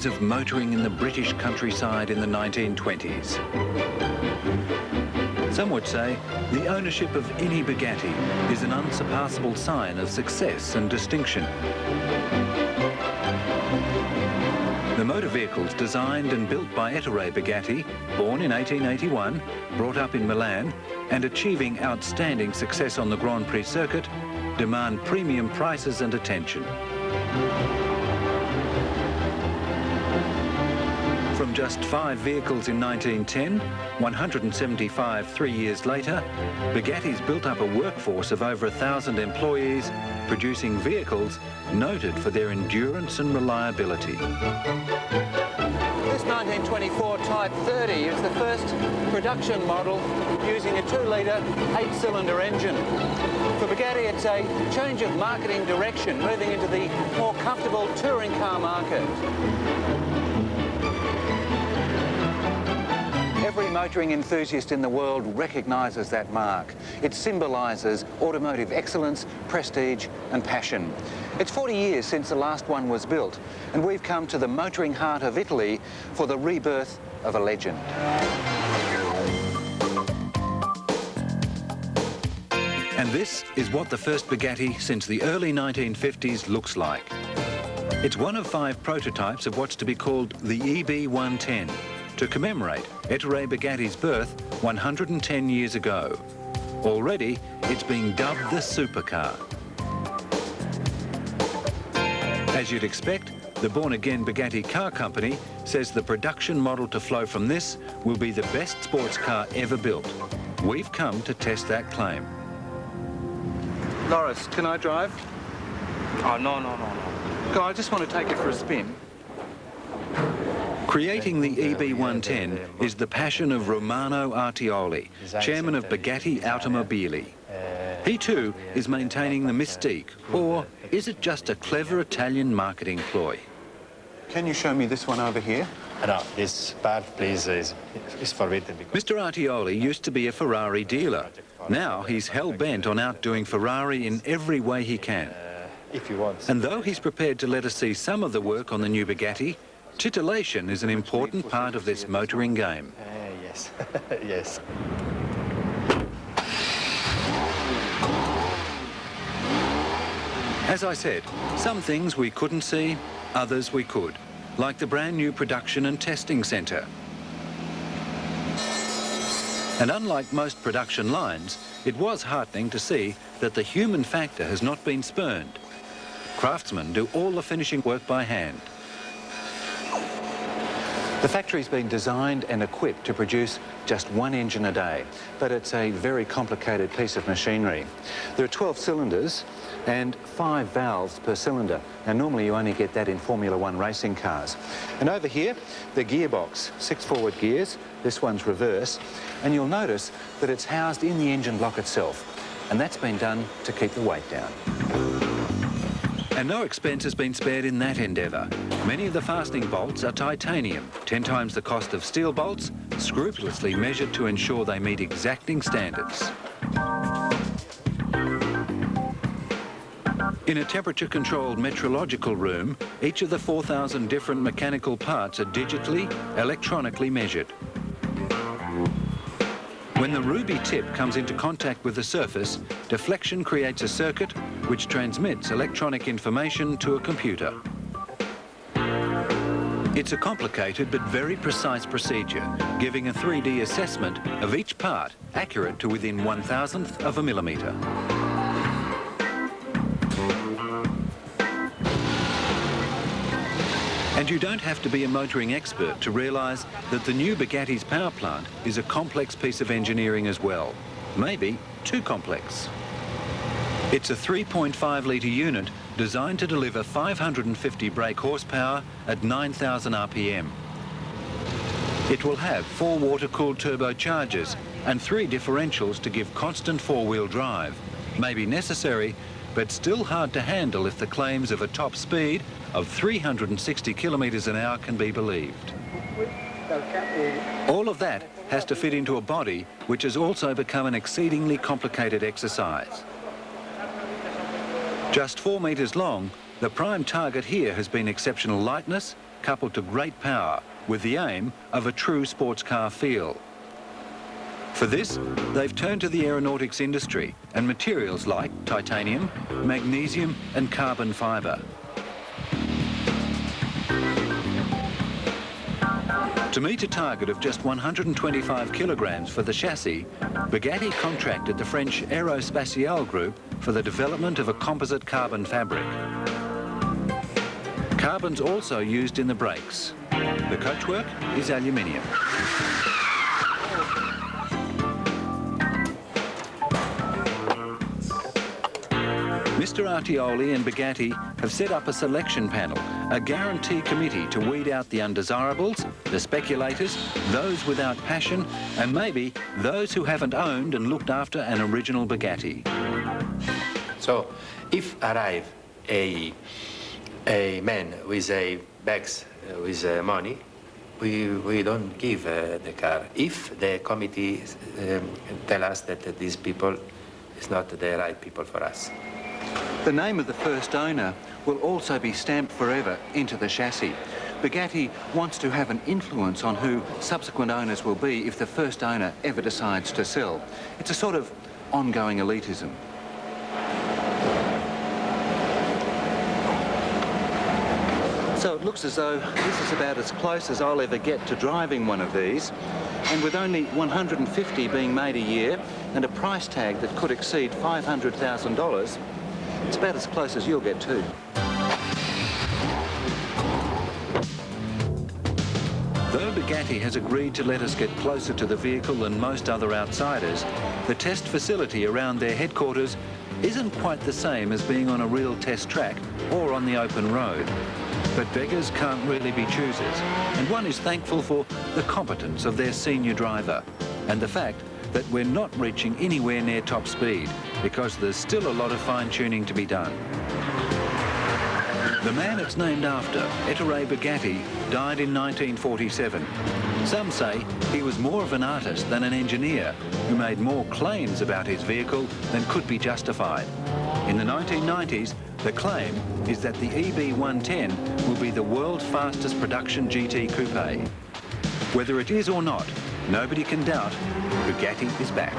days of motoring in the British countryside in the 1920s. Some would say the ownership of any Bugatti is an unsurpassable sign of success and distinction. The motor vehicles designed and built by Ettore Bugatti, born in 1881, brought up in Milan, and achieving outstanding success on the Grand Prix circuit, demand premium prices and attention. From just 5 vehicles in 1910, 175 3 years later, Bugatti's built up a workforce of over 1,000 employees, producing vehicles noted for their endurance and reliability. This 1924 Type 30 is the first production model using a 2-litre 8-cylinder engine. For Bugatti, it's a change of marketing direction, moving into the more comfortable touring car market. Every motoring enthusiast in the world recognises that mark. It symbolises automotive excellence, prestige and passion. It's 40 years since the last one was built, and we've come to the motoring heart of Italy for the rebirth of a legend. And this is what the first Bugatti since the early 1950s looks like. It's one of 5 prototypes of what's to be called the EB110, to commemorate Ettore Bugatti's birth 110 years ago. Already, it's been dubbed the supercar. As you'd expect, the born-again Bugatti car company says the production model to flow from this will be the best sports car ever built. We've come to test that claim. Loris, can I drive? Oh, no. God, I just want to take it for a spin. Creating the EB110 is the passion of Romano Artioli, chairman of Bugatti Automobili. He too is maintaining the mystique, or is it just a clever Italian marketing ploy? Can you show me this one over here? No, this part, please, is forbidden. Mr. Artioli used to be a Ferrari dealer. Now he's hell-bent on outdoing Ferrari in every way he can. If you want. And though he's prepared to let us see some of the work on the new Bugatti, titillation is an important part of this motoring game. Yes, yes. As I said, some things we couldn't see, others we could, like the brand new production and testing centre. And unlike most production lines, it was heartening to see that the human factor has not been spurned. Craftsmen do all the finishing work by hand. The factory's been designed and equipped to produce just 1 engine a day, but it's a very complicated piece of machinery. There are 12 cylinders and 5 valves per cylinder. Now, normally you only get that in Formula 1 racing cars. And over here, the gearbox, 6 forward gears, this one's reverse, and you'll notice that it's housed in the engine block itself, and that's been done to keep the weight down. And no expense has been spared in that endeavour. Many of the fastening bolts are titanium, 10 times the cost of steel bolts, scrupulously measured to ensure they meet exacting standards. In a temperature-controlled metrological room, each of the 4,000 different mechanical parts are digitally, electronically measured. When the ruby tip comes into contact with the surface, deflection creates a circuit which transmits electronic information to a computer. It's a complicated but very precise procedure, giving a 3D assessment of each part accurate to within 1,000th of a millimetre. And you don't have to be a motoring expert to realise that the new Bugatti's power plant is a complex piece of engineering as well. Maybe too complex. It's a 3.5 litre unit designed to deliver 550 brake horsepower at 9,000 RPM. It will have 4 water-cooled turbochargers and 3 differentials to give constant 4-wheel drive. May be necessary, but still hard to handle if the claims of a top speed of 360 kilometres an hour can be believed. All of that has to fit into a body which has also become an exceedingly complicated exercise. Just 4 metres long, the prime target here has been exceptional lightness coupled to great power with the aim of a true sports car feel. For this, they've turned to the aeronautics industry and materials like titanium, magnesium and carbon fibre. To meet a target of just 125 kilograms for the chassis, Bugatti contracted the French Aerospatiale Group for the development of a composite carbon fabric. Carbon's also used in the brakes. The coachwork is aluminium. Mr. Artioli and Bugatti have set up a selection panel, a guarantee committee to weed out the undesirables, the speculators, those without passion, and maybe those who haven't owned and looked after an original Bugatti. So, if arrive a man with a bags with money, we don't give the car. If the committee tell us that these people is not the right people for us. The name of the first owner will also be stamped forever into the chassis. Bugatti wants to have an influence on who subsequent owners will be if the first owner ever decides to sell. It's a sort of ongoing elitism. So it looks as though this is about as close as I'll ever get to driving one of these. And with only 150 being made a year and a price tag that could exceed $500,000, it's about as close as you'll get too. Though Bugatti has agreed to let us get closer to the vehicle than most other outsiders, the test facility around their headquarters isn't quite the same as being on a real test track or on the open road. But beggars can't really be choosers, and one is thankful for the competence of their senior driver and the fact that we're not reaching anywhere near top speed because there's still a lot of fine-tuning to be done. The man it's named after, Ettore Bugatti, died in 1947. Some say he was more of an artist than an engineer who made more claims about his vehicle than could be justified. In the 1990s, the claim is that the EB110 will be the world's fastest production GT coupe. Whether it is or not, nobody can doubt Bugatti is back.